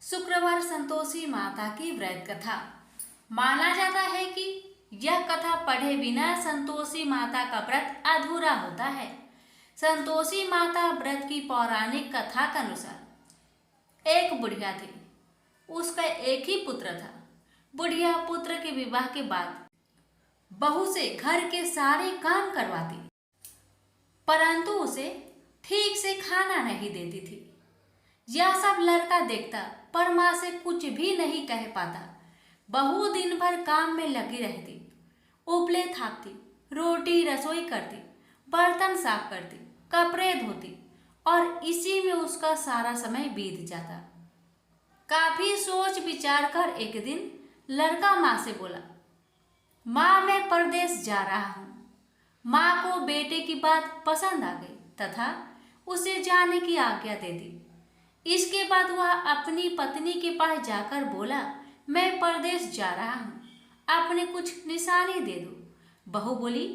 शुक्रवार संतोषी माता की व्रत कथा। माना जाता है कि यह कथा पढ़े बिना संतोषी माता का व्रत अधूरा होता है। संतोषी माता व्रत की पौराणिक कथा के अनुसार एक बुढ़िया थी। उसका एक ही पुत्र था। बुढ़िया पुत्र के विवाह के बाद बहू से घर के सारे काम करवाती, परंतु उसे ठीक से खाना नहीं देती थी। यह सब लड़का देखता पर माँ से कुछ भी नहीं कह पाता। बहू दिन भर काम में लगी रहती, उपले थापती, रोटी रसोई करती, बर्तन साफ करती, कपड़े धोती और इसी में उसका सारा समय बीत जाता। काफी सोच विचार कर एक दिन लड़का माँ से बोला, माँ मैं परदेश जा रहा हूँ। माँ को बेटे की बात पसंद आ गई तथा उसे जाने की आज्ञा दे दी। इसके बाद वह अपनी पत्नी के पास जाकर बोला, मैं परदेश जा रहा हूँ, आपने कुछ निशानी दे दो। बहू बोली,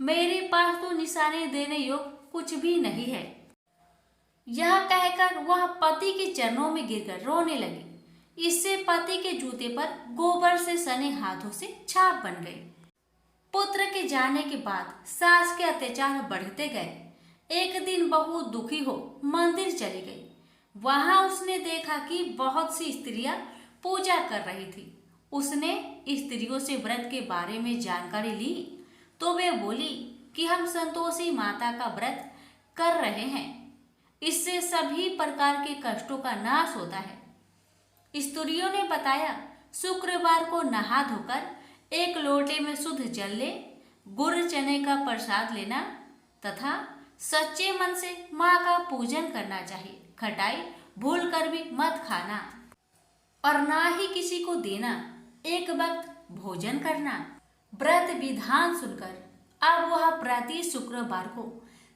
मेरे पास तो निशानी देने योग्य कुछ भी नहीं है। यह कहकर वह पति के चरणों में गिरकर रोने लगी। इससे पति के जूते पर गोबर से सने हाथों से छाप बन गई। पुत्र के जाने के बाद सास के अत्याचार बढ़ते गए। एक दिन बहू दुखी हो मंदिर चली गई। वहां उसने देखा कि बहुत सी स्त्रियां पूजा कर रही थी। उसने स्त्रियों से व्रत के बारे में जानकारी ली तो वे बोली कि हम संतोषी माता का व्रत कर रहे हैं, इससे सभी प्रकार के कष्टों का नाश होता है। स्त्रियों ने बताया, शुक्रवार को नहा धोकर एक लोटे में शुद्ध जल ले, गुड़ चने का प्रसाद लेना तथा सच्चे मन से माँ का पूजन करना चाहिए। खटाई भूल कर भी मत खाना और ना ही किसी को देना। एक वक्त भोजन करना। व्रत विधान सुनकर अब वह प्रति शुक्रवार को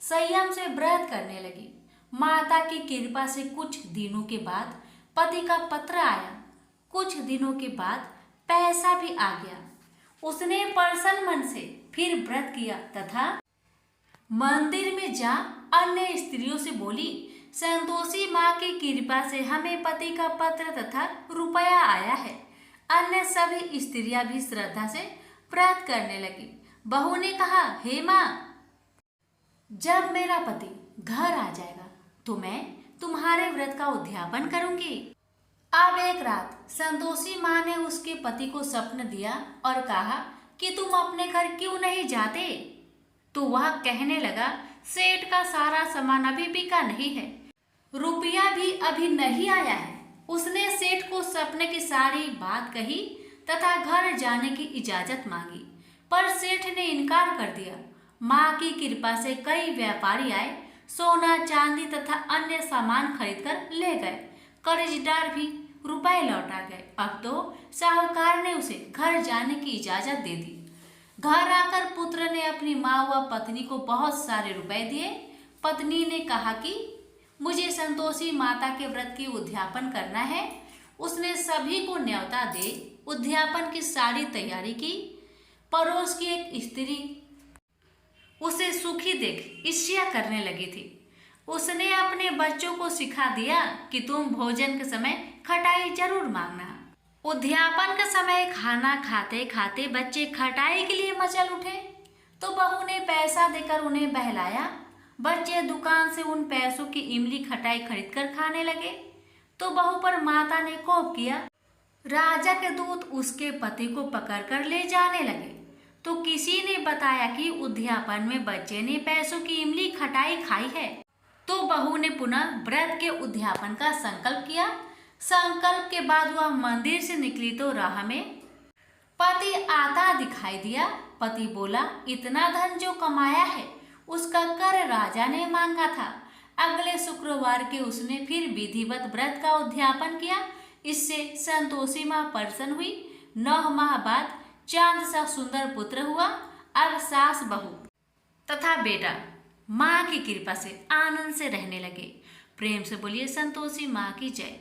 संयम से व्रत करने लगी। माता की कृपा से कुछ दिनों के बाद पति का पत्र आया। कुछ दिनों के बाद पैसा भी आ गया। उसने प्रसन्न मन से फिर व्रत किया तथा मंदिर में जा अन्य स्त्रियों से बोली, संतोषी माँ की कृपा से हमें पति का पत्र तथा रुपया आया है। अन्य सभी स्त्रियां भी श्रद्धा से व्रत करने लगी। बहू ने कहा, हे माँ, जब मेरा पति घर आ जाएगा तो मैं तुम्हारे व्रत का उद्यापन करूंगी। अब एक रात संतोषी माँ ने उसके पति को स्वप्न दिया और कहा कि तुम अपने घर क्यों नहीं जाते। तो वह कहने लगा, सेठ का सारा सामान अभी बिका नहीं है, रुपया भी अभी नहीं आया है। उसने सेठ को सपने की सारी बात कही तथा घर जाने की इजाजत मांगी, पर सेठ ने इनकार कर दिया। माँ की कृपा से कई व्यापारी आए, सोना चांदी तथा अन्य सामान खरीदकर ले गए। कर्जदार भी रुपए लौटा गए। अब तो साहूकार ने उसे घर जाने की इजाजत दे दी। घर आकर पुत्र ने अपनी माँ व पत्नी को बहुत सारे रुपए दिए। पत्नी ने कहा कि मुझे संतोषी माता के व्रत की उद्यापन करना है। उसने सभी को न्योता दे उद्यापन की सारी तैयारी की। पड़ोस की एक स्त्री उसे सुखी देख ईर्ष्या करने लगी थी। उसने अपने बच्चों को सिखा दिया कि तुम भोजन के समय खटाई जरूर मांगना। उद्यापन के समय खाना खाते खाते बच्चे खटाई के लिए मचल उठे तो बहू ने पैसा देकर उन्हें बहलाया। बच्चे दुकान से उन पैसों की इमली खटाई खरीदकर खाने लगे तो बहू पर माता ने कोप किया। राजा के दूत उसके पति को पकड़कर ले जाने लगे तो किसी ने बताया कि उद्यापन में बच्चे ने पैसों की इमली खटाई खाई है। तो बहू ने पुनः व्रत के उद्यापन का संकल्प किया। संकल्प के बाद वह मंदिर से निकली तो राह में पति आता दिखाई दिया। पति बोला, इतना धन जो कमाया है उसका कर राजा ने मांगा था। अगले शुक्रवार के उसने फिर विधिवत व्रत का उद्यापन किया। इससे संतोषी माँ प्रसन्न हुई। 9 माह बाद चांद सा सुंदर पुत्र हुआ। अब सास बहू तथा बेटा माँ की कृपा से आनंद से रहने लगे। प्रेम से बोलिए संतोषी माँ की जय।